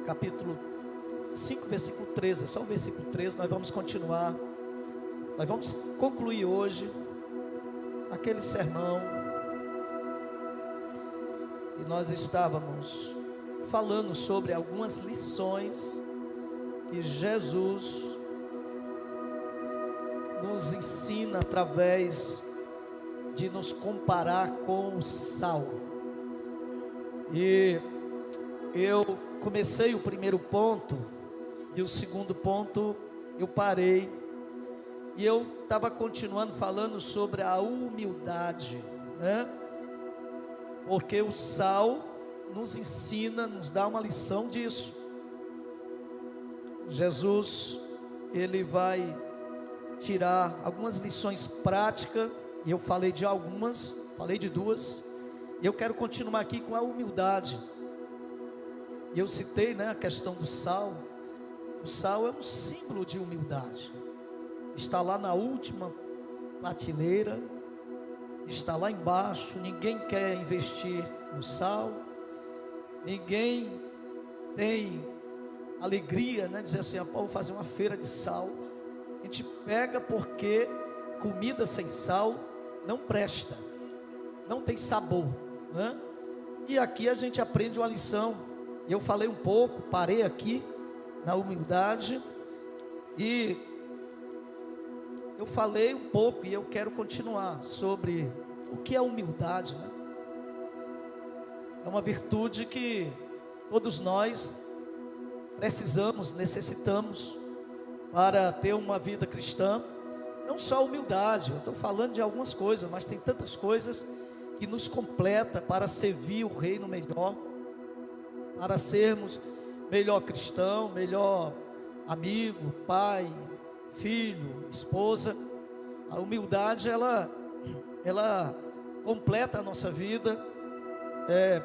capítulo 5, versículo 13, é só o versículo 13, nós vamos continuar, nós vamos concluir hoje aquele sermão, e nós estávamos falando sobre algumas lições que Jesus nos ensina através de nos comparar com o sal. E eu comecei o primeiro ponto, e o segundo ponto eu parei, e eu estava continuando falando sobre a humildade, né? Porque o sal nos ensina, nos dá uma lição disso. Jesus, ele vai tirar algumas lições práticas, e eu falei de algumas, falei de duas, e eu quero continuar aqui com a humildade. E eu citei, né, a questão do sal. O sal é um símbolo de humildade, está lá na última prateleira, está lá embaixo. Ninguém quer investir no sal, ninguém tem alegria, né, dizer assim, vou fazer uma feira de sal. A gente pega porque comida sem sal não presta, não tem sabor, né? E aqui a gente aprende uma lição. Eu falei um pouco, parei aqui na humildade, e eu falei um pouco, e eu quero continuar sobre o que é humildade, né? É uma virtude que todos nós precisamos, necessitamos para ter uma vida cristã. Não só humildade, eu estou falando de algumas coisas, mas tem tantas coisas que nos completa para servir o reino melhor, para sermos melhor cristão, melhor amigo, pai, filho, esposa. A humildade, ela completa a nossa vida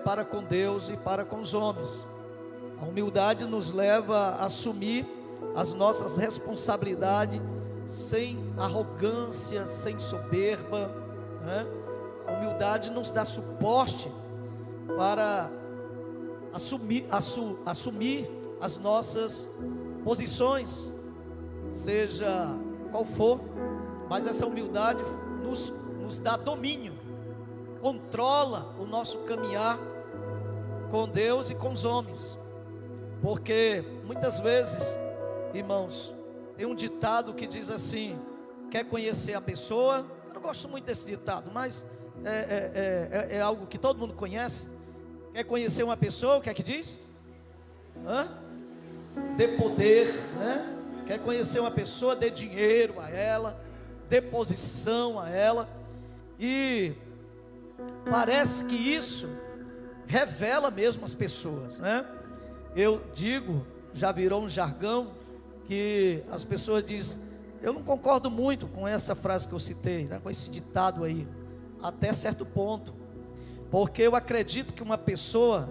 para com Deus e para com os homens. A humildade nos leva a assumir as nossas responsabilidades sem arrogância, sem soberba, né? A humildade nos dá suporte para assumir as nossas posições, seja qual for, mas essa humildade nos dá domínio, controla o nosso caminhar com Deus e com os homens. Porque muitas vezes, irmãos, tem um ditado que diz assim: quer conhecer a pessoa? Eu não gosto muito desse ditado, mas é algo que todo mundo conhece. Quer conhecer uma pessoa, o que é que diz? Dê poder, né? Quer conhecer uma pessoa, dê dinheiro a ela, dê posição a ela. E parece que isso revela mesmo as pessoas, né? Eu digo, já virou um jargão, que as pessoas dizem, eu não concordo muito com essa frase que eu citei, né, com esse ditado aí, até certo ponto, porque eu acredito que uma pessoa,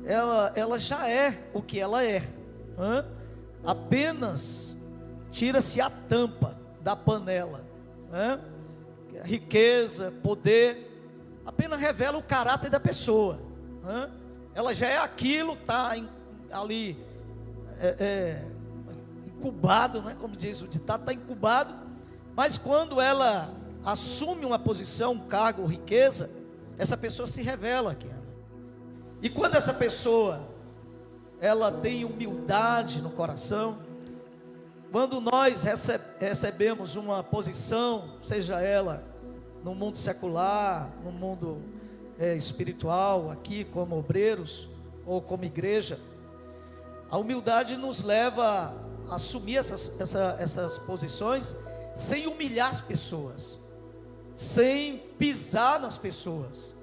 ela já é o que ela é, apenas tira-se a tampa da panela, riqueza, poder, apenas revela o caráter da pessoa, ela já é aquilo, está ali, incubado, né? Como diz o ditado, está incubado. Mas quando ela assume uma posição, um cargo, riqueza, essa pessoa se revela aqui. E quando essa pessoa ela tem humildade no coração, quando nós recebemos uma posição, seja ela no mundo secular, no mundo espiritual, aqui como obreiros ou como igreja, a humildade nos leva a assumir essas posições sem humilhar as pessoas, sem pisar nas pessoas,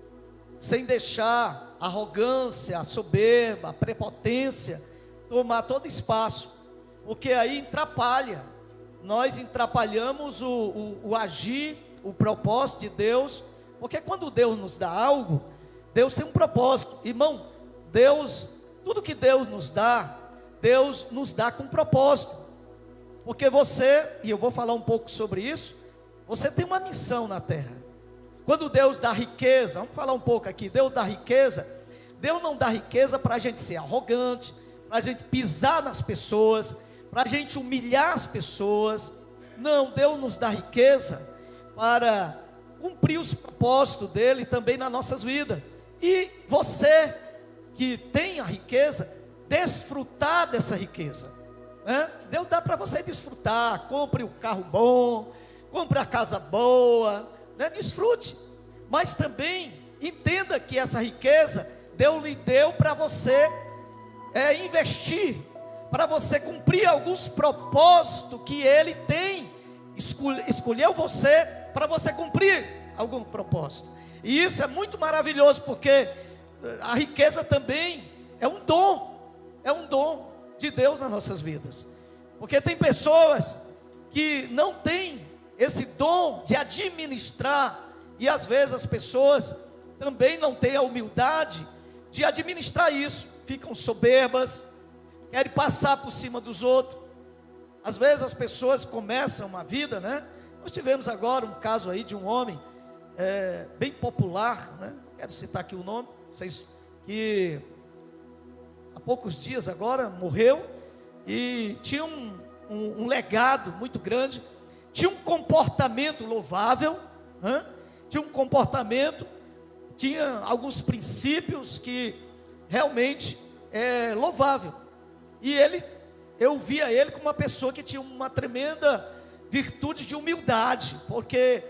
sem deixar a arrogância, a soberba, a prepotência tomar todo espaço, porque aí atrapalha. Nós atrapalhamos o agir, o propósito de Deus, porque quando Deus nos dá algo, Deus tem um propósito, irmão. Deus, tudo que Deus nos dá com propósito, porque você, e eu vou falar um pouco sobre isso, você tem uma missão na terra. Quando Deus dá riqueza, vamos falar um pouco aqui, Deus dá riqueza, Deus não dá riqueza para a gente ser arrogante, para a gente pisar nas pessoas, para a gente humilhar as pessoas. Não, Deus nos dá riqueza para cumprir os propósitos dele também nas nossas vidas. E você que tem a riqueza, desfrutar dessa riqueza, né? Deus dá para você desfrutar. Compre o carro bom, compre a casa boa, né? Desfrute, mas também entenda que essa riqueza Deus lhe deu para você investir, para você cumprir alguns propósitos que Ele tem, escolheu você para você cumprir algum propósito. E isso é muito maravilhoso, porque a riqueza também é um dom de Deus nas nossas vidas. Porque tem pessoas que não têm esse dom de administrar, e às vezes as pessoas também não têm a humildade de administrar isso, ficam soberbas, querem passar por cima dos outros. Às vezes as pessoas começam uma vida, né? Nós tivemos agora um caso aí de um homem bem popular, né? Quero citar aqui o nome, vocês, que há poucos dias agora morreu, e tinha um legado muito grande, tinha um comportamento louvável, né? Tinha um comportamento, tinha alguns princípios que realmente é louvável. E eu via ele como uma pessoa que tinha uma tremenda virtude de humildade, porque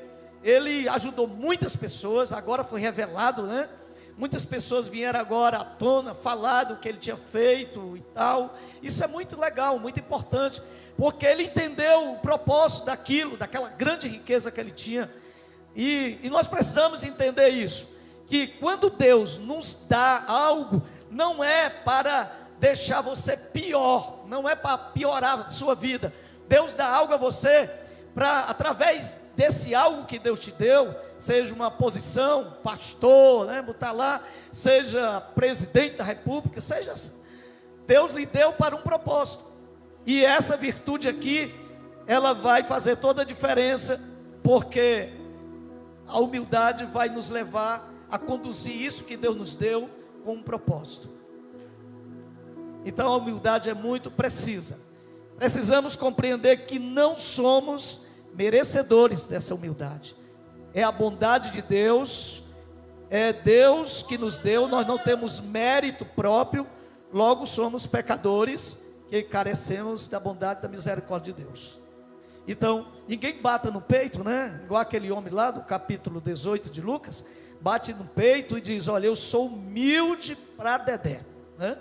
ele ajudou muitas pessoas. Agora foi revelado, né? Muitas pessoas vieram agora à tona, falar do que ele tinha feito e tal. Isso é muito legal, muito importante, porque ele entendeu o propósito daquela grande riqueza que ele tinha. E nós precisamos entender isso, que quando Deus nos dá algo, não é para deixar você pior, não é para piorar a sua vida. Deus dá algo a você para, através desse algo que Deus te deu, seja uma posição, pastor, né, botar lá, seja presidente da república, seja, Deus lhe deu para um propósito. E essa virtude aqui, ela vai fazer toda a diferença, porque a humildade vai nos levar a conduzir isso que Deus nos deu com um propósito. Então a humildade é muito precisa. Precisamos compreender que não somos merecedores dessa humildade. É a bondade de Deus, é Deus que nos deu, nós não temos mérito próprio, logo somos pecadores que carecemos da bondade e da misericórdia de Deus. Então, ninguém bata no peito, né? Igual aquele homem lá do capítulo 18 de Lucas, bate no peito e diz: olha, eu sou humilde para dedé, né?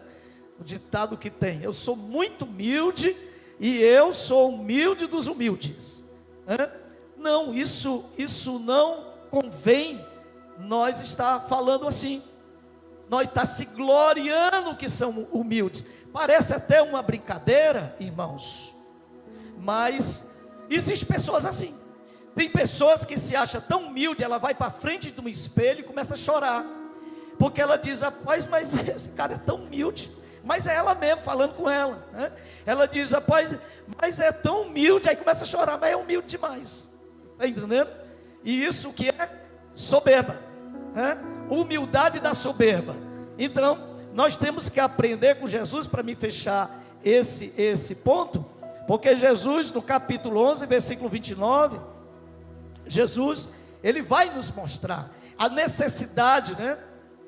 O ditado que tem: eu sou muito humilde e eu sou humilde dos humildes, né? Não, isso não convém nós estar falando assim. Nós está se gloriando que somos humildes. Parece até uma brincadeira, irmãos, mas existem pessoas assim. Tem pessoas que se acham tão humilde, ela vai para frente de um espelho e começa a chorar, porque ela diz: rapaz, mas esse cara é tão humilde. Mas é ela mesmo falando com ela, né? Ela diz: rapaz, mas é tão humilde. Aí começa a chorar, mas é humilde demais. Está entendendo? E isso que é soberba, né? Humildade da soberba. Então nós temos que aprender com Jesus, para me fechar esse ponto, porque Jesus, no capítulo 11, versículo 29, Jesus, ele vai nos mostrar a necessidade, né?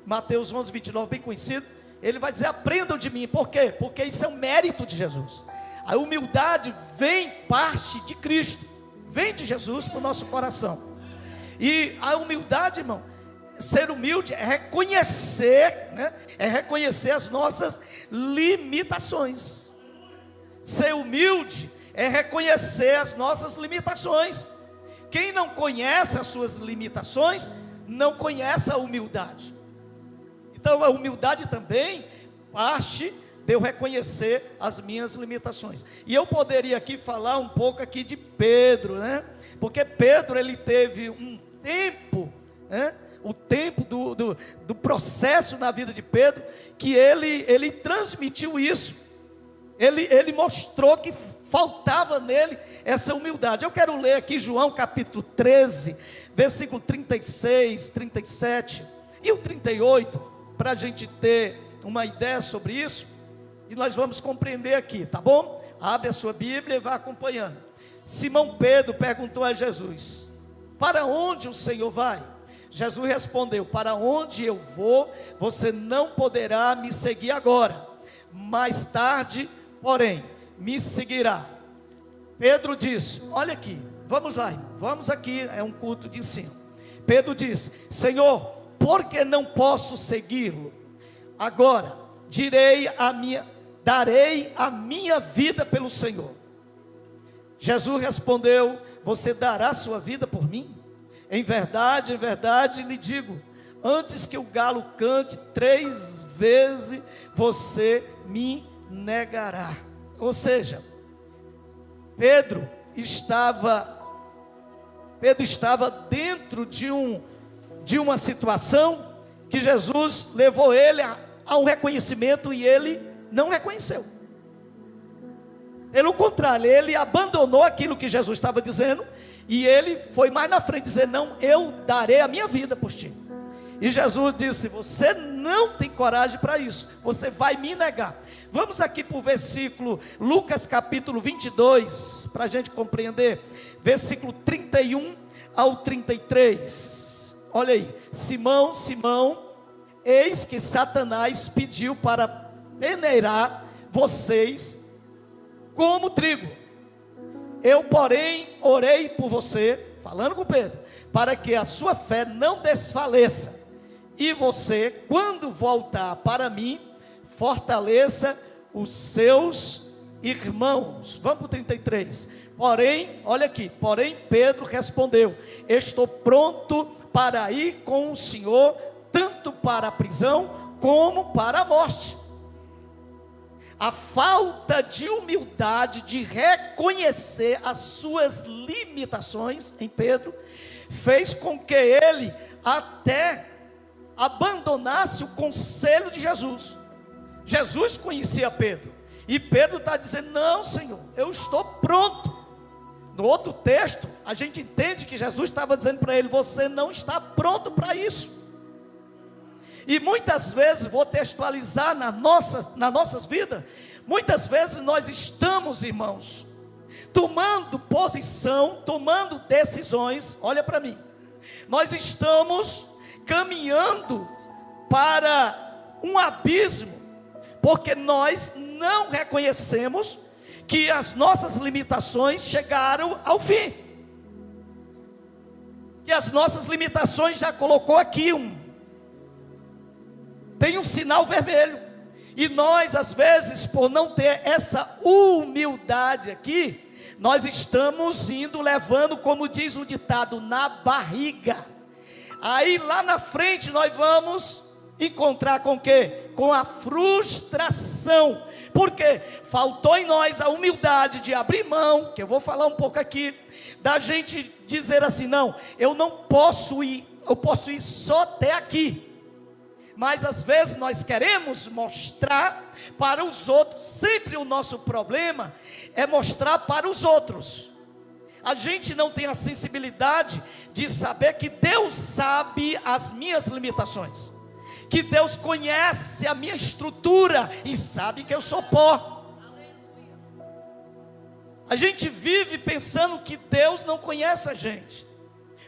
Mateus 11, 29, bem conhecido. Ele vai dizer: aprendam de mim. Por quê? Porque isso é um mérito de Jesus. A humildade parte de Cristo, vem de Jesus para o nosso coração. E a humildade, irmão, ser humilde é reconhecer, né? É reconhecer as nossas limitações. Ser humilde é reconhecer as nossas limitações. Quem não conhece as suas limitações, não conhece a humildade. Então a humildade também parte de eu reconhecer as minhas limitações. E eu poderia aqui falar um pouco aqui de Pedro, né? Porque Pedro, ele teve um tempo, né? O tempo do processo na vida de Pedro, que ele transmitiu isso. Ele mostrou que faltava nele essa humildade. Eu quero ler aqui João capítulo 13, versículo 36, 37 e o 38, para a gente ter uma ideia sobre isso. E nós vamos compreender aqui, tá bom? Abre a sua Bíblia e vai acompanhando. Simão Pedro perguntou a Jesus: para onde o Senhor vai? Jesus respondeu: para onde eu vou, você não poderá me seguir agora. Mais tarde, porém, me seguirá. Pedro disse: olha aqui, vamos lá, irmão, vamos aqui, é um culto de ensino. Pedro disse: Senhor, por que não posso segui-lo? Agora, darei a minha vida pelo Senhor. Jesus respondeu: você dará sua vida por mim? Em verdade lhe digo, antes que o galo cante 3 vezes, você me negará. Ou seja, Pedro estava dentro de uma situação que Jesus levou ele a um reconhecimento e ele não reconheceu. Pelo contrário, ele abandonou aquilo que Jesus estava dizendo e ele foi mais na frente dizer: não, eu darei a minha vida por ti. E Jesus disse: você não tem coragem para isso, você vai me negar. Vamos aqui para o versículo, Lucas capítulo 22, para a gente compreender, versículo 31 ao 33, olha aí: Simão, Simão, eis que Satanás pediu para peneirar vocês como trigo. Eu, porém, orei por você, falando com Pedro, para que a sua fé não desfaleça, e você, quando voltar para mim, fortaleça os seus irmãos. Vamos para o 33. Porém, olha aqui, porém Pedro respondeu: estou pronto para ir com o Senhor, tanto para a prisão, como para a morte. A falta de humildade, de reconhecer as suas limitações em Pedro, fez com que ele até abandonasse o conselho de Jesus. Jesus conhecia Pedro, e Pedro está dizendo: não, Senhor, eu estou pronto. No outro texto, a gente entende que Jesus estava dizendo para ele: você não está pronto para isso. E muitas vezes, vou textualizar nas nossas vidas, muitas vezes nós estamos, irmãos, tomando posição, tomando decisões. Olha para mim, nós estamos caminhando para um abismo, porque nós não reconhecemos que as nossas limitações chegaram ao fim, que as nossas limitações já colocou aqui tem um sinal vermelho, e nós às vezes, por não ter essa humildade aqui, nós estamos levando, como diz o ditado, na barriga. Aí lá na frente nós vamos encontrar com o quê? Com a frustração, porque faltou em nós a humildade de abrir mão, que eu vou falar um pouco aqui, da gente dizer assim: não, eu não posso ir, eu posso ir só até aqui. Mas às vezes nós queremos mostrar para os outros. Sempre o nosso problema é mostrar para os outros. A gente não tem a sensibilidade de saber que Deus sabe as minhas limitações, que Deus conhece a minha estrutura e sabe que eu sou pó. A gente vive pensando que Deus não conhece a gente,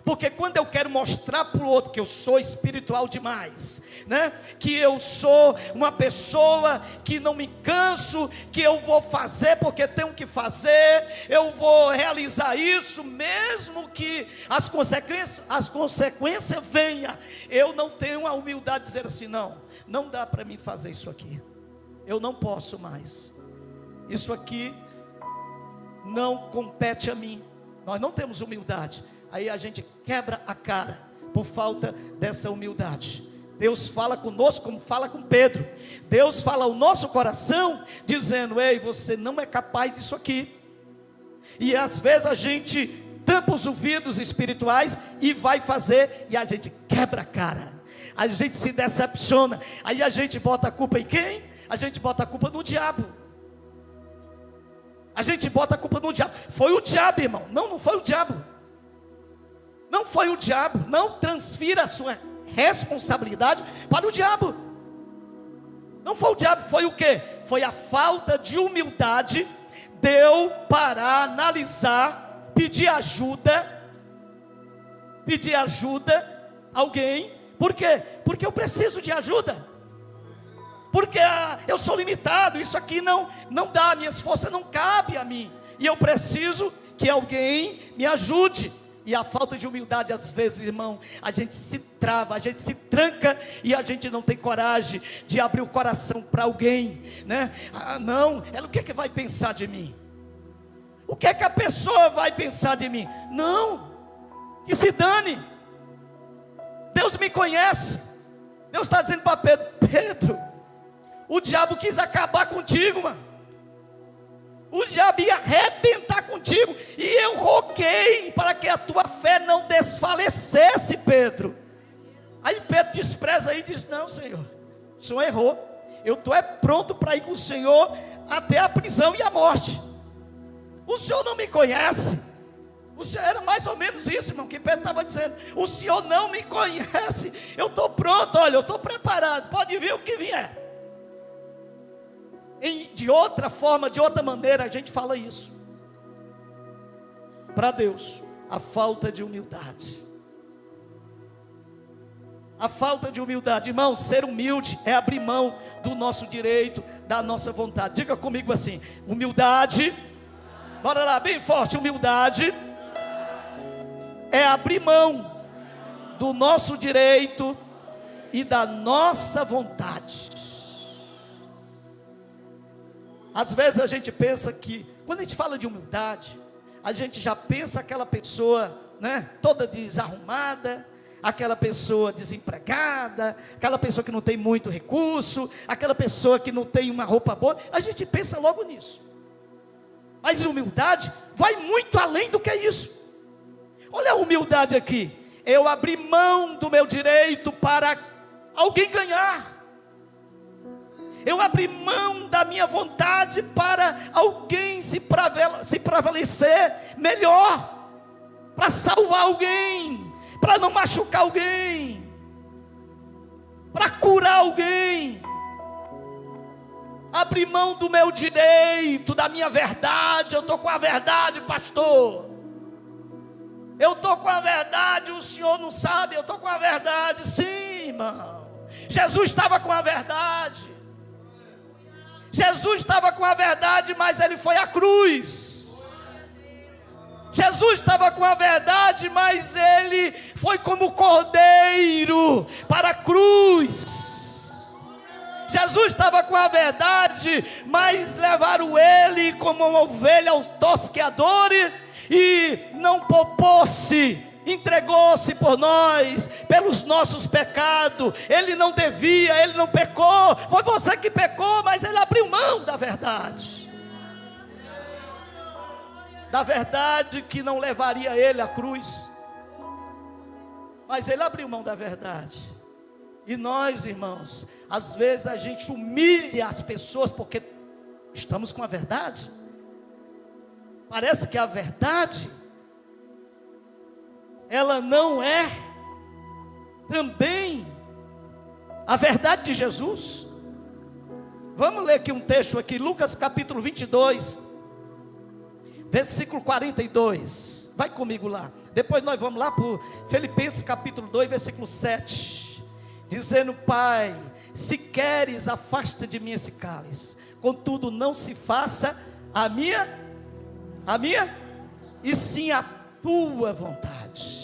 porque quando eu quero mostrar para o outro que eu sou espiritual demais, né? Que eu sou uma pessoa que não me canso, que eu vou fazer porque tenho que fazer, eu vou realizar isso, mesmo que as consequências venham, eu não tenho a humildade de dizer assim: não dá para mim fazer isso aqui, eu não posso mais, isso aqui não compete a mim. Nós não temos humildade. Aí a gente quebra a cara por falta dessa humildade. Deus fala conosco como fala com Pedro. Deus fala ao nosso coração dizendo: ei, você não é capaz disso aqui. E às vezes a gente tampa os ouvidos espirituais e vai fazer, e a gente quebra a cara, a gente se decepciona. Aí a gente bota a culpa em quem? A gente bota a culpa no diabo. A gente bota a culpa no diabo. Foi o diabo, irmão. Não foi o diabo. Não foi o diabo. Não transfira a sua responsabilidade para o diabo. Não foi o diabo, foi o quê? Foi a falta de humildade, deu para analisar, pedir ajuda a alguém. Por quê? Porque eu preciso de ajuda. Porque eu sou limitado, isso aqui não dá, minhas forças não cabem a mim. E eu preciso que alguém me ajude. E a falta de humildade, às vezes, irmão, a gente se trava, a gente se tranca e a gente não tem coragem de abrir o coração para alguém, né? Não, ela o que é que vai pensar de mim? O que é que a pessoa vai pensar de mim? Não, que se dane. Deus me conhece. Deus está dizendo para Pedro: Pedro, o diabo quis acabar contigo, mano. O diabo ia arrebentar contigo. E eu roguei para que a tua fé não desfalecesse, Pedro. Aí Pedro despreza e diz: não, Senhor, o Senhor errou. Eu estou pronto para ir com o Senhor até a prisão e a morte. O Senhor não me conhece. O Senhor, era mais ou menos isso, irmão, que Pedro estava dizendo. O Senhor não me conhece. Eu estou pronto, olha, eu estou preparado. Pode vir o que vier. De outra forma, de outra maneira, a gente fala isso. Para Deus, a falta de humildade. A falta de humildade, irmão, ser humilde é abrir mão do nosso direito, da nossa vontade. Diga comigo assim: humildade, bora lá, bem forte, humildade é abrir mão do nosso direito e da nossa vontade. Às vezes a gente pensa que, quando a gente fala de humildade, a gente já pensa aquela pessoa, né, toda desarrumada, aquela pessoa desempregada, aquela pessoa que não tem muito recurso, aquela pessoa que não tem uma roupa boa. A gente pensa logo nisso. Mas humildade vai muito além do que isso. Olha a humildade aqui: eu abri mão do meu direito para alguém ganhar. Eu abri mão da minha vontade para alguém se prevalecer melhor, para salvar alguém, para não machucar alguém, para curar alguém. Abri mão do meu direito, da minha verdade. Eu estou com a verdade, pastor. Eu estou com a verdade, o senhor não sabe, eu estou com a verdade. Sim, irmão. Jesus estava com a verdade. Jesus estava com a verdade, mas ele foi à cruz. Jesus estava com a verdade, mas ele foi como cordeiro para a cruz. Jesus estava com a verdade, mas levaram ele como uma ovelha aos tosqueadores e não poupou-se. Entregou-se por nós, pelos nossos pecados. Ele não devia, ele não pecou. Foi você que pecou, mas ele abriu mão da verdade. Da verdade que não levaria ele à cruz. Mas ele abriu mão da verdade. E nós, irmãos, às vezes a gente humilha as pessoas porque estamos com a verdade. Parece que a verdade, ela não é também a verdade de Jesus. Vamos ler aqui um texto aqui, Lucas capítulo 22, versículo 42. Vai comigo lá. Depois nós vamos lá para Filipenses capítulo 2, versículo 7. Dizendo: Pai, se queres, afasta de mim esse cálice, contudo não se faça a minha, e sim a tua vontade.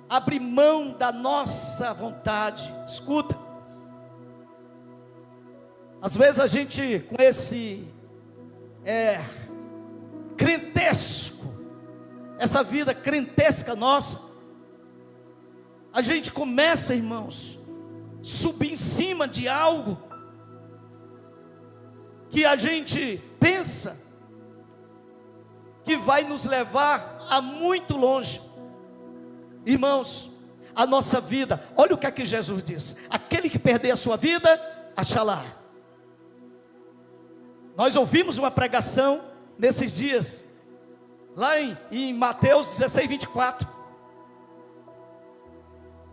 Abrir mão da nossa vontade. Escuta, às vezes a gente, com esse crentesco, essa vida crentesca nossa, a gente começa, irmãos, subir em cima de algo que a gente pensa que vai nos levar a muito longe. Irmãos, a nossa vida, olha o que é que Jesus diz: aquele que perder a sua vida, achará. Nós ouvimos uma pregação nesses dias, lá em Mateus 16, 24.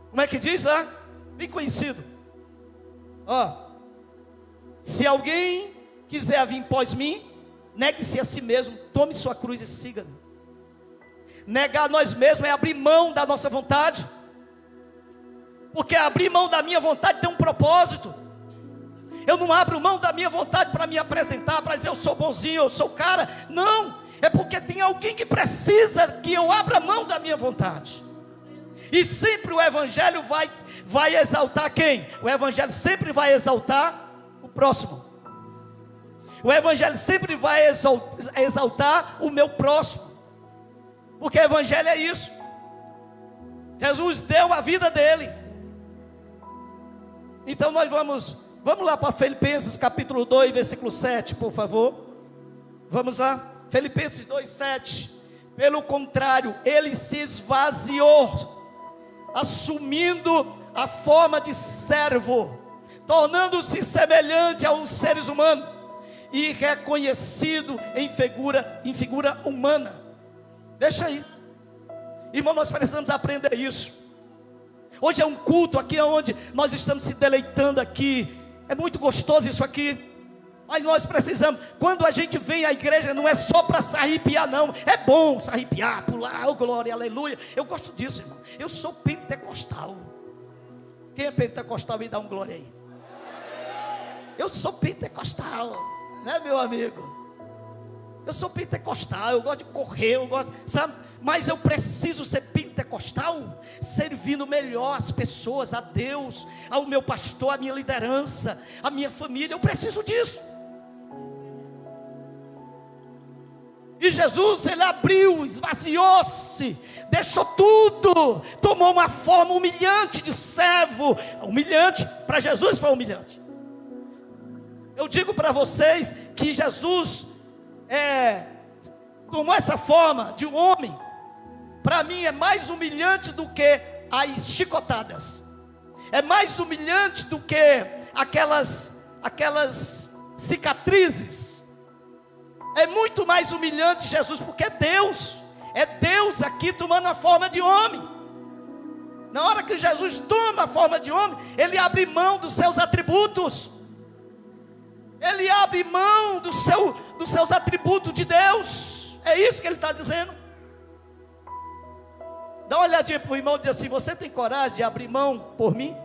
Como é que diz lá? Bem conhecido. Se alguém quiser vir após mim, negue-se a si mesmo, tome sua cruz e siga-me. Negar nós mesmos é abrir mão da nossa vontade, porque abrir mão da minha vontade tem um propósito. Eu não abro mão da minha vontade para me apresentar, para dizer eu sou bonzinho, eu sou o cara. Não, é porque tem alguém que precisa que eu abra mão da minha vontade. E sempre o Evangelho vai exaltar quem? O Evangelho sempre vai exaltar o próximo. O Evangelho sempre vai exaltar o meu próximo. Porque o Evangelho é isso. Jesus deu a vida dele. Então nós vamos lá para Filipenses capítulo 2, versículo 7, por favor. Vamos lá, Filipenses 2, 7. Pelo contrário, ele se esvaziou, assumindo a forma de servo, tornando-se semelhante aos seres humanos, e reconhecido em figura humana. Deixa aí, irmão, nós precisamos aprender isso. Hoje é um culto aqui onde nós estamos se deleitando aqui. É muito gostoso isso aqui. Mas nós precisamos, quando a gente vem à igreja, não é só para se arrepiar não. É bom se arrepiar, pular, oh glória, aleluia. Eu gosto disso, irmão. Eu sou pentecostal. Quem é pentecostal me dá um glória aí. Eu sou pentecostal, né, meu amigo? Eu sou pentecostal, eu gosto de correr, eu gosto, sabe? Mas eu preciso ser pentecostal, servindo melhor as pessoas, a Deus, ao meu pastor, a minha liderança, a minha família. Eu preciso disso. E Jesus, ele abriu, esvaziou-se, deixou tudo, tomou uma forma humilhante de servo. Humilhante, para Jesus foi humilhante. Eu digo para vocês que Jesus tomou essa forma de um homem. Para mim é mais humilhante do que as chicotadas, é mais humilhante do que aquelas cicatrizes. É muito mais humilhante Jesus, porque é Deus aqui tomando a forma de homem. Na hora que Jesus toma a forma de homem, ele abre mão dos seus atributos, ele abre mão dos seus atributos de Deus. É isso que ele está dizendo. Dá uma olhadinha para o irmão e diz assim: você tem coragem de abrir mão por mim?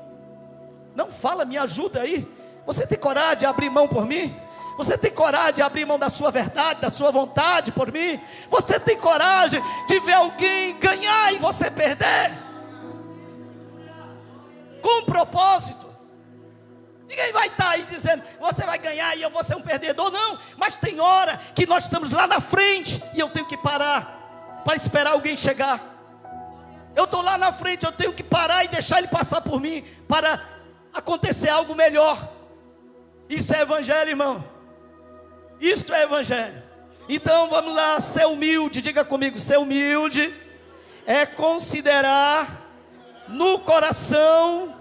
Não fala, me ajuda aí. Você tem coragem de abrir mão por mim? Você tem coragem de abrir mão da sua verdade, da sua vontade por mim? Você tem coragem de ver alguém ganhar e você perder? Com um propósito. Ninguém vai estar aí dizendo, você vai ganhar e eu vou ser um perdedor. Não, mas tem hora que nós estamos lá na frente e eu tenho que parar para esperar alguém chegar. Eu estou lá na frente, eu tenho que parar e deixar ele passar por mim para acontecer algo melhor. Isso é evangelho, irmão. Isso é evangelho. Então vamos lá, ser humilde. Diga comigo, ser humilde é considerar no coração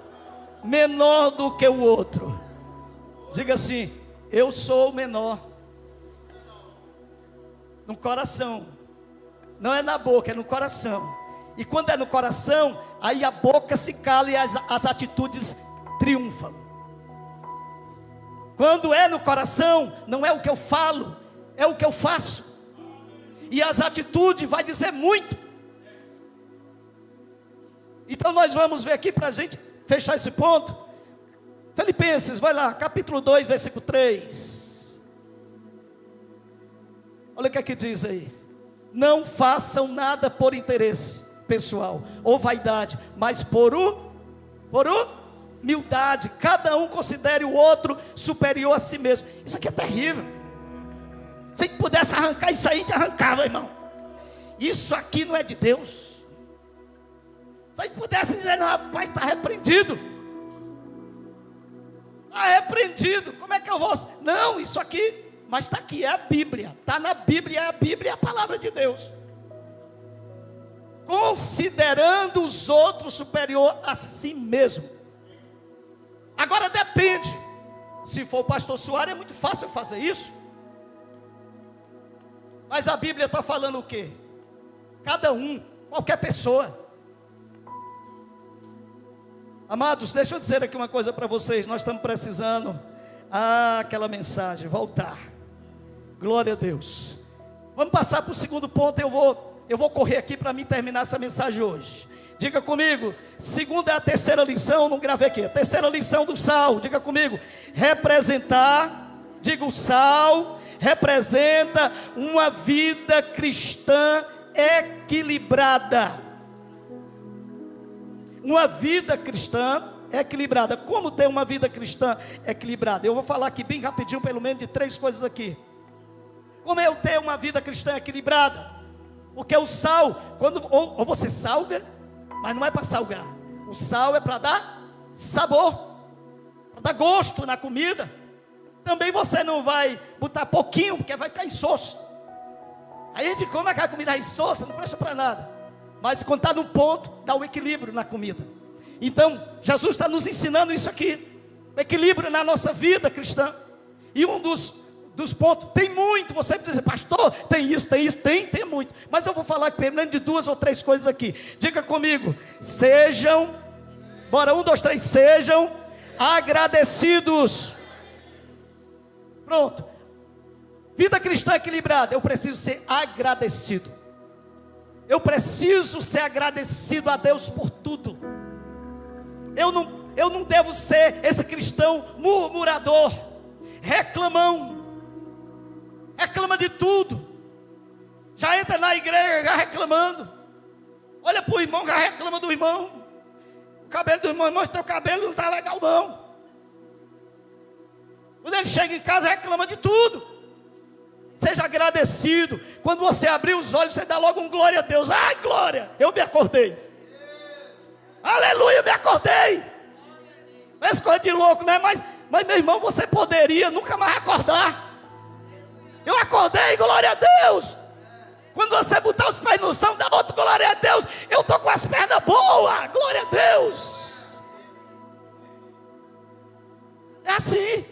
menor do que o outro. Diga assim: eu sou o menor. No coração. Não é na boca, é no coração. E quando é no coração, aí a boca se cala e as atitudes triunfam. Quando é no coração, não é o que eu falo, é o que eu faço. E as atitudes vai dizer muito. Então nós vamos ver aqui para a gente fechar esse ponto. Filipenses, vai lá, capítulo 2, versículo 3. Olha o que é que diz aí. Não façam nada por interesse pessoal ou vaidade, mas por humildade. Cada um considere o outro superior a si mesmo. Isso aqui é terrível. Se a gente pudesse arrancar isso aí, a gente arrancava, irmão. Isso aqui não é de Deus. Se a gente pudesse dizer, não, rapaz, está repreendido. Está repreendido. Como é que eu vou? Não, isso aqui, mas está aqui, é a Bíblia. Está na Bíblia, a Bíblia é a palavra de Deus. Considerando os outros superior a si mesmo. Agora depende. Se for o pastor Soares, é muito fácil fazer isso. Mas a Bíblia está falando o quê? Cada um, qualquer pessoa. Amados, deixa eu dizer aqui uma coisa para vocês. Nós estamos precisando aquela mensagem, voltar. Glória a Deus. Vamos passar para o segundo ponto. Eu vou correr aqui para mim terminar essa mensagem hoje. Diga comigo, segunda é a terceira lição, não gravei aqui. A terceira lição do sal, diga comigo, representar, diga o sal, representa uma vida cristã equilibrada. Uma vida cristã equilibrada. Como ter uma vida cristã equilibrada? Eu vou falar aqui bem rapidinho, pelo menos de 3 coisas aqui. Como eu ter uma vida cristã equilibrada? Porque o sal, ou você salga, mas não é para salgar. O sal é para dar sabor, para dar gosto na comida. Também você não vai botar pouquinho, porque vai cair insosso. Aí a gente come aquela comida insossa, não presta para nada. Mas quando está no ponto, dá um equilíbrio na comida. Então, Jesus está nos ensinando isso aqui. O equilíbrio na nossa vida cristã. E um dos pontos, tem muito. Você precisa dizer, pastor, tem isso, tem muito. Mas eu vou falar pelo menos de 2 ou 3 coisas aqui. Diga comigo, sejam, bora, 1, 2, 3, sejam agradecidos. Pronto. Vida cristã equilibrada, eu preciso ser agradecido. Eu preciso ser agradecido a Deus por tudo. Eu não devo ser esse cristão murmurador, reclamão. Reclama de tudo. Já entra na igreja já reclamando. Olha para o irmão, já reclama do irmão. O cabelo do irmão, teu cabelo não está legal não. Quando ele chega em casa reclama de tudo. Seja agradecido. Quando você abrir os olhos, você dá logo um glória a Deus. Ai, glória, eu me acordei. Aleluia, eu me acordei. Parece coisa de louco, né? Mas meu irmão, você poderia nunca mais acordar. Eu acordei, glória a Deus. Quando você botar os pés no chão, dá outro glória a Deus. Eu estou com as pernas boas, glória a Deus. É assim,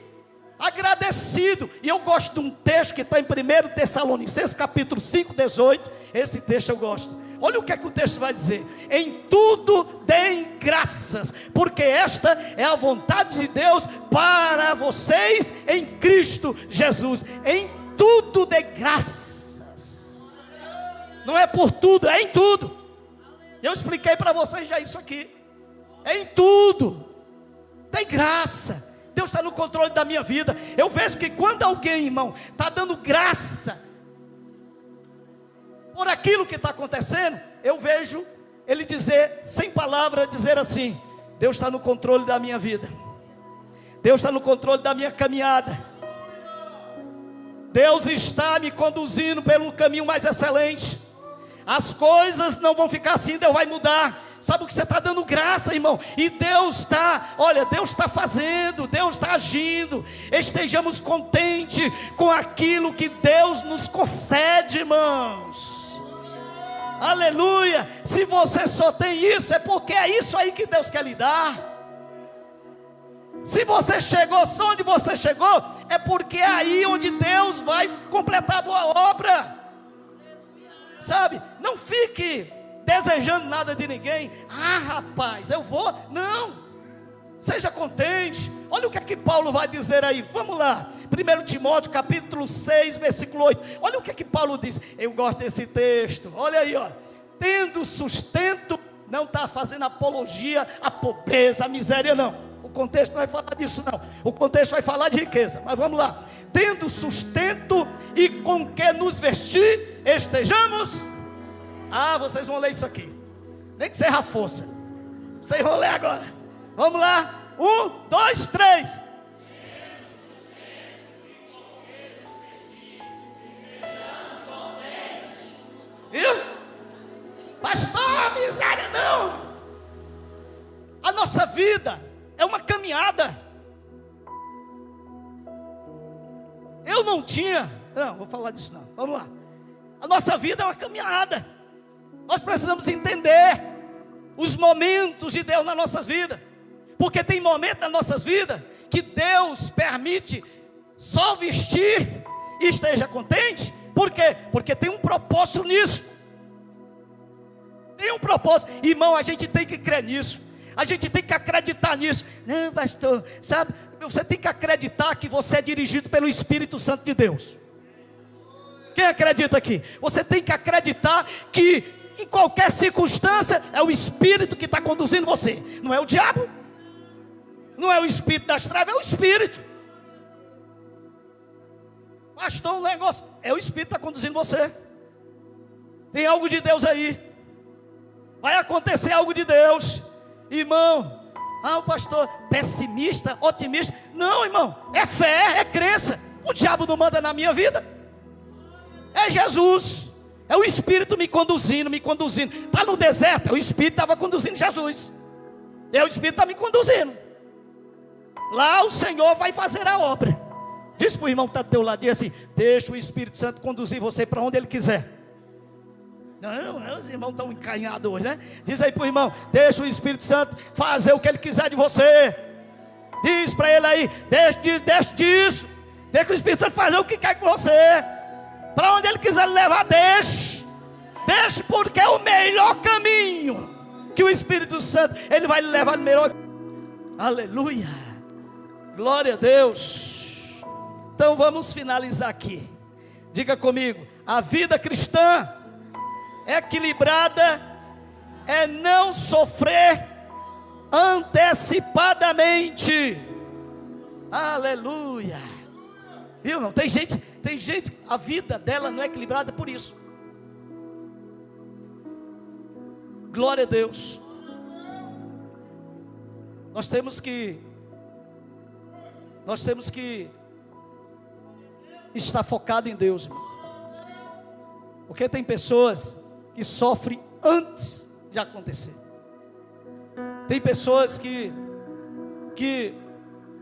agradecido. E eu gosto de um texto que está em 1 Tessalonicenses capítulo 5, 18. Esse texto eu gosto. Olha o que é que o texto vai dizer. Em tudo deem graças, porque esta é a vontade de Deus para vocês em Cristo Jesus. Em tudo dê graças. Não é por tudo, é em tudo. Eu expliquei para vocês já isso aqui. É em tudo. Dê graça. Deus está no controle da minha vida. Eu vejo que quando alguém, irmão, está dando graça por aquilo que está acontecendo, eu vejo ele dizer, sem palavra, dizer assim: Deus está no controle da minha vida. Deus está no controle da minha caminhada. Deus está me conduzindo pelo caminho mais excelente. As coisas não vão ficar assim, Deus vai mudar. Sabe o que você está dando graça, irmão? E Deus está, olha, Deus está fazendo, Deus está agindo. Estejamos contentes com aquilo que Deus nos concede, irmãos. Aleluia. Se você só tem isso, é porque é isso aí que Deus quer lhe dar. Se você chegou só onde você chegou, é porque é aí onde Deus vai completar a boa obra. Sabe, não fique desejando nada de ninguém. Ah, rapaz, eu vou. Não, seja contente. Olha o que é que Paulo vai dizer aí. Vamos lá, 1 Timóteo capítulo 6, versículo 8. Olha o que é que Paulo diz. Eu gosto desse texto. Olha aí, ó. Tendo sustento, não está fazendo apologia à pobreza, à miséria, não. O contexto não vai falar disso, não. O contexto vai falar de riqueza. Mas vamos lá. Tendo sustento e com que nos vestir, estejamos. Ah, vocês vão ler isso aqui. Nem que seja a força. Vocês vão ler agora. Vamos lá. 1, 2, 3. Viu? Pastor, miséria não. A nossa vida é uma caminhada. Eu não tinha. Não, vou falar disso não. Vamos lá. A nossa vida é uma caminhada. Nós precisamos entender os momentos de Deus nas nossas vidas. Porque tem momentos nas nossas vidas que Deus permite só vestir e esteja contente. Por quê? Porque tem um propósito nisso. Tem um propósito. Irmão, a gente tem que crer nisso. A gente tem que acreditar nisso. Não, pastor, sabe? Você tem que acreditar que você é dirigido pelo Espírito Santo de Deus. Quem acredita aqui? Você tem que acreditar que em qualquer circunstância é o Espírito que está conduzindo você. Não é o diabo. Não é o espírito das trevas, é o Espírito. Pastor, um negócio, é o Espírito que está conduzindo você. Tem algo de Deus aí. Vai acontecer algo de Deus. Irmão, o pastor pessimista, otimista. Não, irmão, é fé, é crença. O diabo não manda na minha vida. É Jesus. É o Espírito me conduzindo. Está no deserto, é o Espírito que estava conduzindo Jesus. É o Espírito que está me conduzindo. Lá o Senhor vai fazer a obra. Diz para o irmão que está do teu lado, diz assim: deixa o Espírito Santo conduzir você para onde Ele quiser. Não, os irmãos estão encanhados hoje, né? Diz aí para o irmão: deixa o Espírito Santo fazer o que Ele quiser de você. Diz para ele aí: deixa disso. Deixa o Espírito Santo fazer o que quer com você. Para onde Ele quiser levar, deixe, porque é o melhor caminho. Que o Espírito Santo, Ele vai lhe levar no melhor. Aleluia, glória a Deus. Então vamos finalizar aqui. Diga comigo: a vida cristã equilibrada é não sofrer antecipadamente. Aleluia. Viu, irmão? Tem gente, a vida dela não é equilibrada por isso. Glória a Deus. Nós temos que estar focado em Deus, irmão. Porque tem pessoas que sofrem antes de acontecer. Tem pessoas que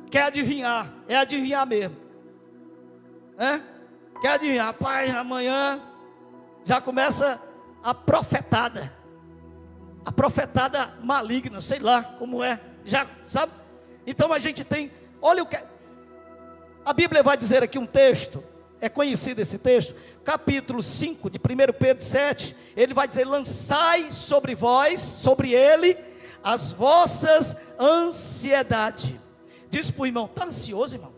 quer adivinhar, é adivinhar mesmo, quer adivinhar. Pai, amanhã já começa a profetada maligna, sei lá como é, já sabe? Então a gente tem, olha o que a Bíblia vai dizer aqui, um texto, é conhecido esse texto, capítulo 5 de 1 Pedro 7, ele vai dizer: lançai sobre vós, sobre ele, as vossas ansiedades. Diz para o irmão: está ansioso, irmão?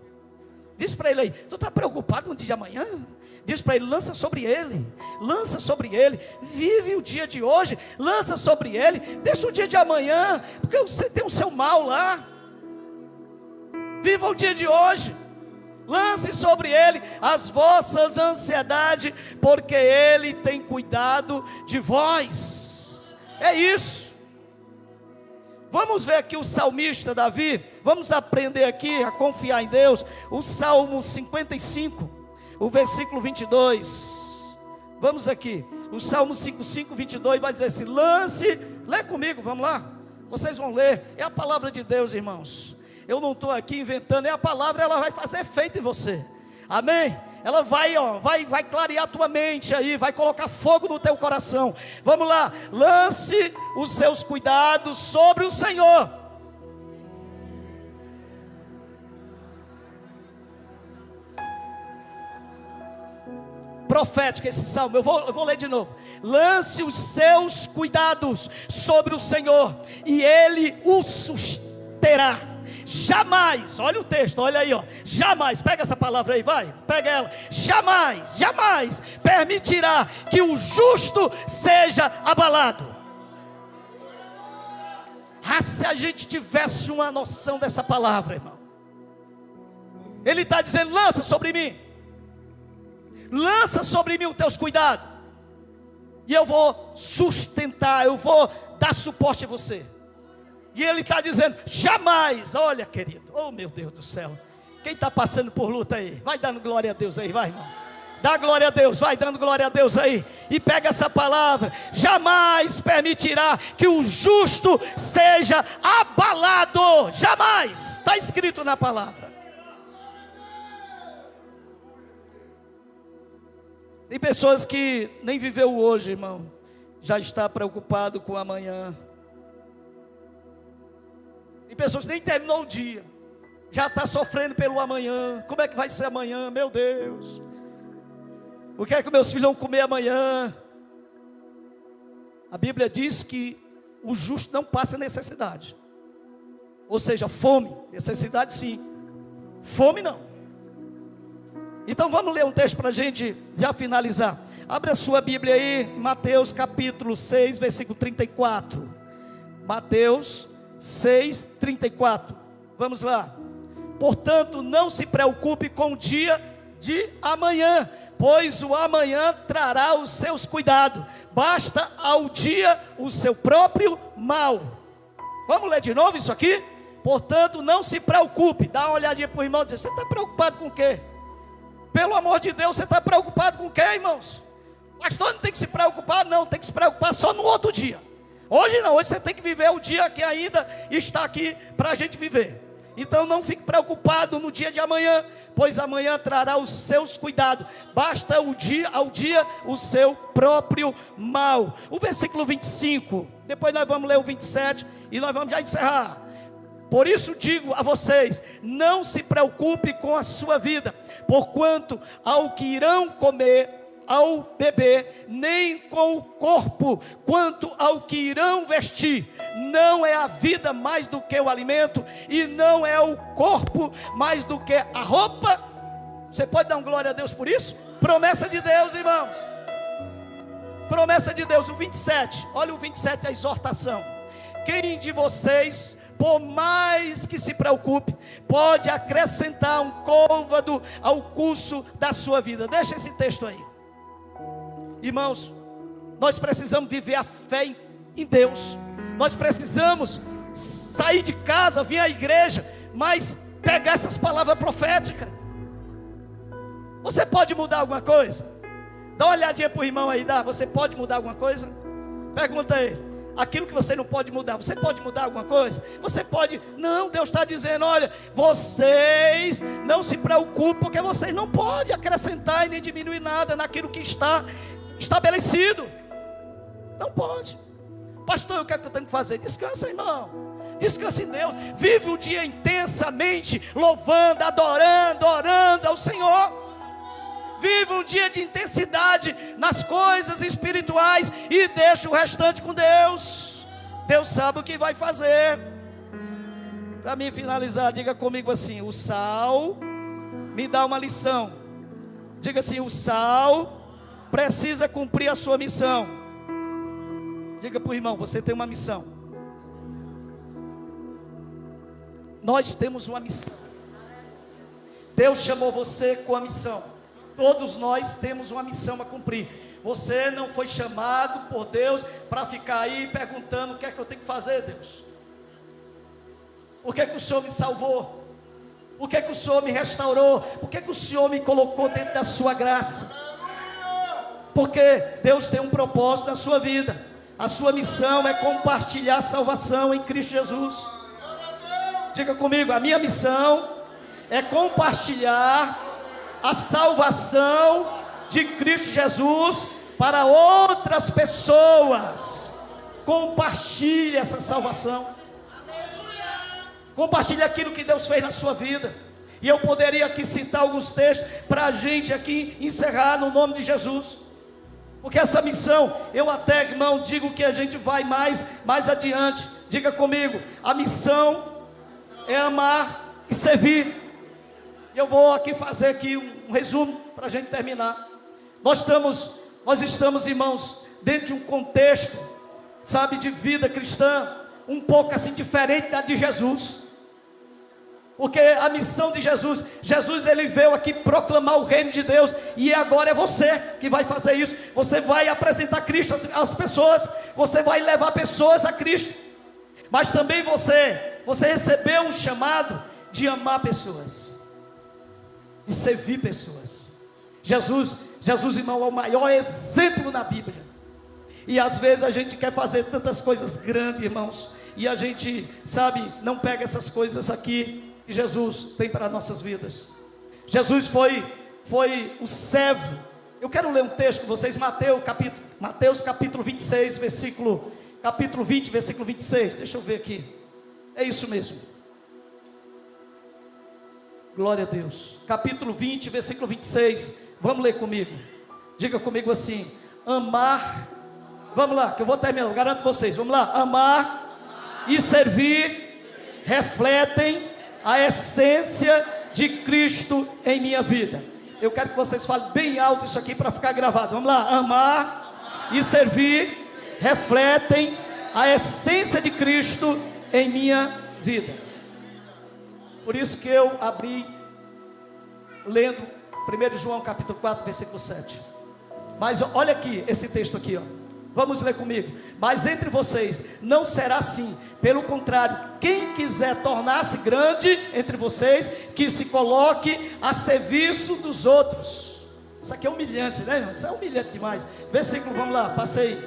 Diz para ele aí: tu está preocupado com o dia de amanhã? Diz para ele: lança sobre ele, vive o dia de hoje, lança sobre ele, deixa o dia de amanhã, porque você tem o seu mal lá. Viva o dia de hoje, lance sobre ele as vossas ansiedades, porque ele tem cuidado de vós. É isso. Vamos ver aqui o salmista Davi, vamos aprender aqui a confiar em Deus. O Salmo 55, o versículo 22. Vamos aqui, o Salmo 55, 22 vai dizer assim: lance, lê comigo, vamos lá. Vocês vão ler, é a palavra de Deus, irmãos. Eu não estou aqui inventando, é a palavra, ela vai fazer efeito em você. Amém? Ela vai clarear a tua mente aí, vai colocar fogo no teu coração. Vamos lá, lance os seus cuidados sobre o Senhor. Profético esse salmo, eu vou ler de novo. Lance os seus cuidados sobre o Senhor, e Ele o susterá. Jamais, olha o texto, olha aí, jamais, pega essa palavra aí, vai, pega ela. Jamais permitirá que o justo seja abalado. Se a gente tivesse uma noção dessa palavra, irmão. Ele está dizendo: lança sobre mim os teus cuidados, e eu vou sustentar, eu vou dar suporte a você. E ele está dizendo: jamais. Olha, querido, oh meu Deus do céu, quem está passando por luta aí, vai dando glória a Deus aí, vai, irmão, dá glória a Deus, vai dando glória a Deus aí, e pega essa palavra: jamais permitirá que o justo seja abalado. Jamais, está escrito na palavra. Tem pessoas que nem viveu hoje, irmão, já está preocupado com amanhã. Tem pessoas que nem terminou o dia, já está sofrendo pelo amanhã. Como é que vai ser amanhã? Meu Deus, o que é que meus filhos vão comer amanhã? A Bíblia diz que o justo não passa necessidade, ou seja, fome, necessidade sim, Fome não. Então vamos ler um texto para a gente já finalizar. Abre a sua Bíblia aí, em Mateus capítulo 6, versículo 34. Mateus 6, 34. Vamos lá. Portanto, não se preocupe com o dia de amanhã, pois o amanhã trará os seus cuidados. Basta ao dia o seu próprio mal. Vamos ler de novo isso aqui? Portanto, não se preocupe. Dá uma olhadinha para o irmão e diz: você está preocupado com o quê? Pelo amor de Deus, você está preocupado com o quê, irmãos? Pastor, não tem que se preocupar, não. Tem que se preocupar só no outro dia. Hoje não, hoje você tem que viver o dia que ainda está aqui para a gente viver. Então não fique preocupado no dia de amanhã, pois amanhã trará os seus cuidados. Basta ao dia o seu próprio mal. O versículo 25, depois nós vamos ler o 27 e nós vamos já encerrar. Por isso digo a vocês, não se preocupe com a sua vida, porquanto ao que irão comer, ao beber, nem com o corpo, quanto ao que irão vestir. Não é a vida mais do que o alimento, e não é o corpo mais do que a roupa. Você pode dar um glória a Deus por isso? Promessa de Deus, irmãos. Promessa de Deus, o 27, olha o 27, a exortação. Quem de vocês, por mais que se preocupe, pode acrescentar um côvado ao curso da sua vida? Deixa esse texto aí. Irmãos, nós precisamos viver a fé em Deus. Nós precisamos sair de casa, vir à igreja, mas pegar essas palavras proféticas. Você pode mudar alguma coisa? Dá uma olhadinha para o irmão aí, dá. Você pode mudar alguma coisa? Pergunta a ele. Aquilo que você não pode mudar, você pode mudar alguma coisa? Você pode? Não, Deus está dizendo: olha, vocês não se preocupem, porque vocês não podem acrescentar e nem diminuir nada naquilo que está estabelecido. Não pode. Pastor, o que é que eu tenho que fazer? Descansa, irmão. Descansa em Deus. Vive o dia intensamente, louvando, adorando, orando ao Senhor. Vive um dia de intensidade nas coisas espirituais e deixa o restante com Deus. Deus sabe o que vai fazer. Para mim finalizar, diga comigo assim: o sal me dá uma lição. Diga assim: o sal precisa cumprir a sua missão. Diga para o irmão: você tem uma missão. Nós temos uma missão. Deus chamou você com a missão. Todos nós temos uma missão a cumprir. Você não foi chamado por Deus para ficar aí perguntando: o que é que eu tenho que fazer, Deus? Por que é que o Senhor me salvou? Por que é que o Senhor me restaurou? Por que é que o Senhor me colocou dentro da sua graça? Porque Deus tem um propósito na sua vida. A sua missão é compartilhar a salvação em Cristo Jesus. Diga comigo: a minha missão é compartilhar a salvação de Cristo Jesus para outras pessoas. Compartilhe essa salvação. Compartilhe aquilo que Deus fez na sua vida. E eu poderia aqui citar alguns textos para a gente aqui encerrar no nome de Jesus. Porque essa missão, eu até, irmão, digo que a gente vai mais adiante. Diga comigo: a missão é amar e servir. Eu vou aqui fazer aqui um resumo para a gente terminar. Nós estamos, irmãos, dentro de um contexto, sabe, de vida cristã, um pouco assim diferente da de Jesus. Porque a missão de Jesus ele veio aqui proclamar o reino de Deus, e agora é você que vai fazer isso. Você vai apresentar Cristo às pessoas, você vai levar pessoas a Cristo. Mas também você recebeu um chamado de amar pessoas, de servir pessoas. Jesus, irmão, é o maior exemplo na Bíblia. E às vezes a gente quer fazer tantas coisas grandes, irmãos, e a gente, sabe, não pega essas coisas aqui que Jesus tem para nossas vidas. Jesus foi o servo. Eu quero ler um texto com vocês, Mateus capítulo 26, capítulo 20, versículo 26. Deixa eu ver aqui. É isso mesmo. Glória a Deus. Capítulo 20, versículo 26. Vamos ler comigo. Diga comigo assim: amar. Vamos lá, que eu vou terminar, eu garanto vocês. Vamos lá. Amar e servir refletem a essência de Cristo em minha vida. Eu quero que vocês falem bem alto isso aqui para ficar gravado. Vamos lá. Amar e servir refletem a essência de Cristo em minha vida. Por isso que eu abri lendo 1 João capítulo 4, versículo 7. Mas olha aqui, esse texto aqui, ó. Vamos ler comigo. Mas entre vocês não será assim. Pelo contrário, quem quiser tornar-se grande entre vocês, que se coloque a serviço dos outros. Isso aqui é humilhante, né, irmão? Isso é humilhante demais. Versículo, vamos lá, passei.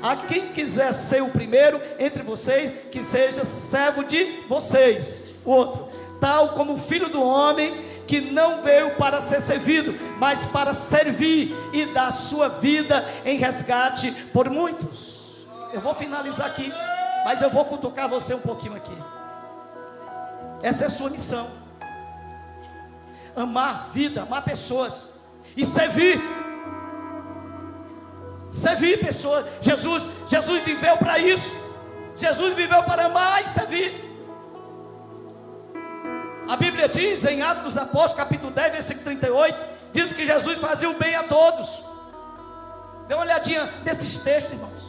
A quem quiser ser o primeiro entre vocês, que seja servo de vocês. O outro, tal como o Filho do Homem, que não veio para ser servido, mas para servir e dar sua vida em resgate por muitos. Eu vou finalizar aqui, mas eu vou cutucar você um pouquinho aqui. Essa é a sua missão: amar vida, amar pessoas e servir. Servir pessoas. Jesus viveu para isso. Jesus viveu para amar e servir. A Bíblia diz em Atos dos Apóstolos, capítulo 10, versículo 38, diz que Jesus fazia o bem a todos. Dê uma olhadinha nesses textos, irmãos.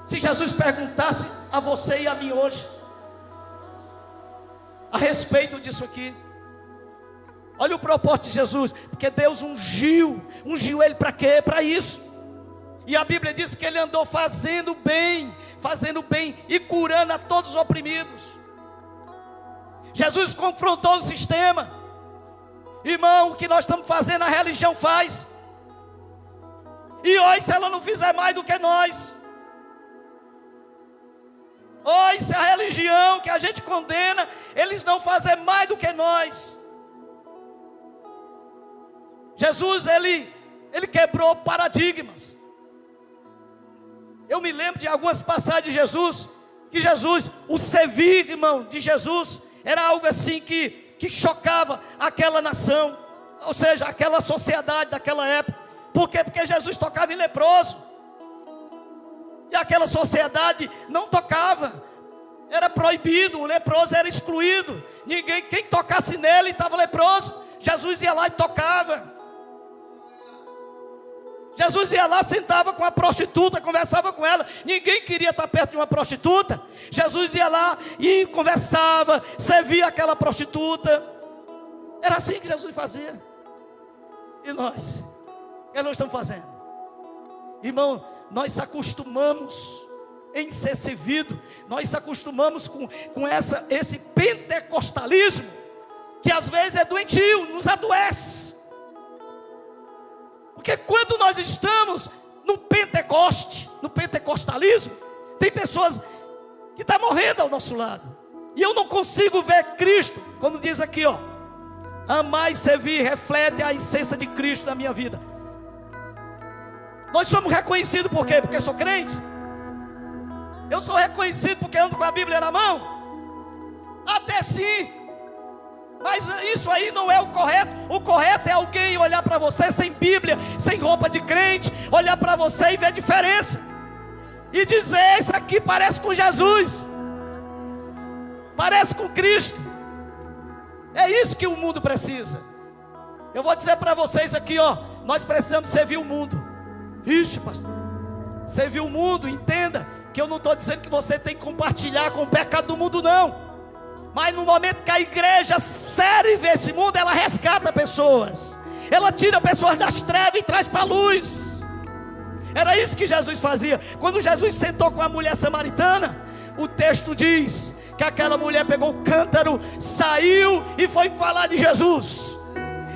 Se Jesus perguntasse a você e a mim hoje a respeito disso aqui, olha o propósito de Jesus, porque Deus ungiu ele para quê? Para isso. E a Bíblia diz que ele andou fazendo bem e curando a todos os oprimidos. Jesus confrontou o sistema. Irmão, o que nós estamos fazendo, a religião faz. E hoje, se ela não fizer mais do que nós, hoje, se a religião que a gente condena, eles não fazem mais do que nós. Jesus, ele quebrou paradigmas. Eu me lembro de algumas passagens de Jesus, que Jesus, o servir, irmão, de Jesus, era algo assim que chocava aquela nação, ou seja, aquela sociedade daquela época. Por quê? Porque Jesus tocava em leproso, e aquela sociedade não tocava, era proibido, o leproso era excluído. Quem tocasse nele estava leproso. Jesus ia lá e tocava. Jesus ia lá, sentava com a prostituta, conversava com ela. Ninguém queria estar perto de uma prostituta. Jesus ia lá e conversava, servia aquela prostituta. Era assim que Jesus fazia. E nós? O que nós estamos fazendo? Irmão, nós se acostumamos em ser servido. Nós se acostumamos com esse pentecostalismo, que às vezes é doentio, nos adoece. Porque quando nós estamos no Pentecoste, no pentecostalismo, tem pessoas que estão morrendo ao nosso lado. E eu não consigo ver Cristo, como diz aqui, ó. Amar e servir reflete a essência de Cristo na minha vida. Nós somos reconhecidos por quê? Porque sou crente. Eu sou reconhecido porque ando com a Bíblia na mão. Até sim. Mas isso aí não é o correto. O correto é alguém olhar para você sem Bíblia, sem roupa de crente, olhar para você e ver a diferença, e dizer: isso aqui parece com Jesus, parece com Cristo. É isso que o mundo precisa. Eu vou dizer para vocês aqui, ó, nós precisamos servir o mundo. Vixe, pastor, servir o mundo, entenda que eu não estou dizendo que você tem que compartilhar com o pecado do mundo, não. Mas no momento que a igreja serve esse mundo, ela resgata pessoas, ela tira pessoas das trevas e traz para a luz. Era isso que Jesus fazia. Quando Jesus sentou com a mulher samaritana, o texto diz que aquela mulher pegou o cântaro, saiu e foi falar de Jesus.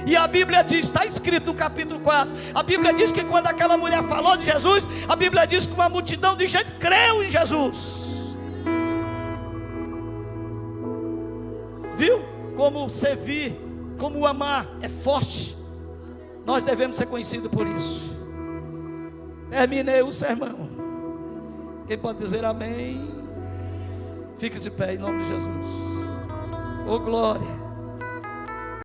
E a Bíblia diz, está escrito no capítulo 4, a Bíblia diz que quando aquela mulher falou de Jesus, a Bíblia diz que uma multidão de gente creu em Jesus. Viu? Como servir, como amar é forte. Nós devemos ser conhecidos por isso. Terminei o sermão. Quem pode dizer amém? Fique de pé em nome de Jesus. Oh glória.